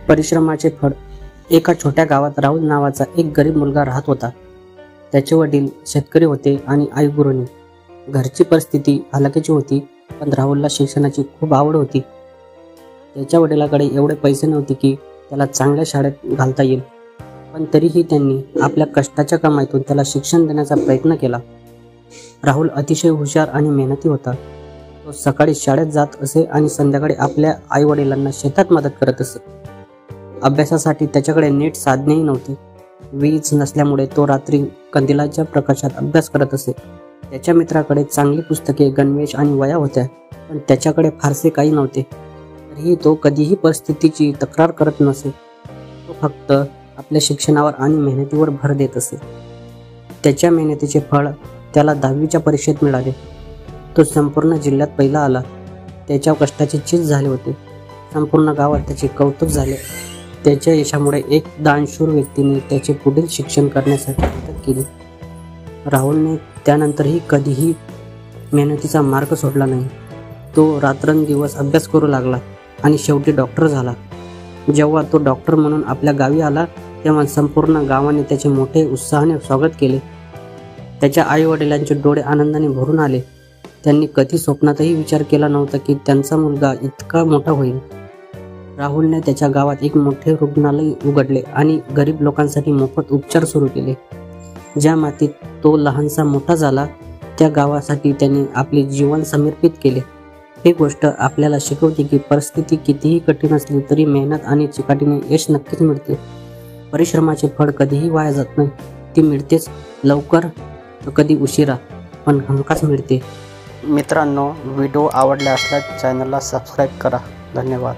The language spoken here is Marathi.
परिश्रमाचे फळ. एका छोट्या गावात राहुल नावाचा एक गरीब मुलगा राहत होता. त्याचे वडील शेतकरी होते आणि आई गृहिणी. घरची परिस्थिती हलाखीची होती, पण राहुलला शिक्षणाची खूप आवड होती. त्याच्या वडिलांकडे एवढे पैसे नव्हते की त्याला चांगल्या शाळेत घालता येईल, पण तरीही त्यांनी आपल्या कष्टाच्या कमाईतून त्याला शिक्षण देण्याचा प्रयत्न केला. राहुल अतिशय हुशार आणि मेहनती होता. तो सकाळी शाळेत जात असे आणि संध्याकाळी आपल्या आई वडिलांना शेतात मदत करत असे. अभ्यासासाठी त्याच्याकडे नीट साधनेही नव्हती. वीज नसल्यामुळे तो रात्री कंदिलाच्या प्रकाशात अभ्यास करत असे. त्याच्या मित्राकडे चांगली पुस्तके, गणवेश आणि वह्या होत्या, पण त्याच्याकडे फारसे काही नव्हते. तरीही तो कधीही परिस्थितीची तक्रार करत नसे. तो फक्त आपल्या शिक्षणावर आणि मेहनतीवर भर देत असे. त्याच्या मेहनतीचे फळ त्याला 10वीच्या परीक्षेत मिळाले. तो संपूर्ण जिल्ह्यात पहिला आला. त्याच्या कष्टाचे चीज झाले होते. संपूर्ण गावात त्याचे कौतुक झाले. त्याच्या यशामुळे एक दानशूर व्यक्तीने त्याचे पुढील शिक्षण करण्यासाठी मदत केली. राहुलने त्यानंतरही कधीही मेहनतीचा मार्ग सोडला नाही. तो रात्रंदिवस अभ्यास करू लागला आणि शेवटी डॉक्टर झाला. जेव्हा तो डॉक्टर म्हणून आपल्या गावी आला तेव्हा संपूर्ण गावाने त्याचे मोठे उत्साहाने स्वागत केले. त्याच्या आई वडिलांचे डोळे आनंदाने भरून आले. त्यांनी कधी स्वप्नातही विचार केला नव्हता की त्यांचा मुलगा इतका मोठा होईल. राहुलने त्याच्या गावात एक मोठे रुग्णालय उघडले आणि गरीब लोकांसाठी मोफत उपचार सुरू केले. ज्या मातीत तो लहानसा मोठा झाला त्या गावासाठी त्याने आपले जीवन समर्पित केले. ही गोष्ट आपल्याला शिकवते की परिस्थिती कितीही कठीण असली तरी मेहनत आणि चिकाटीने यश नक्कीच मिळते. परिश्रमाचे फळ कधीही वाया जात नाही. ती मिळतेच, लवकर कधी उशिरा, पण हमखास मिळते. मित्रांनो, व्हिडिओ आवडला असल्यास चॅनलला सबस्क्राईब करा. धन्यवाद.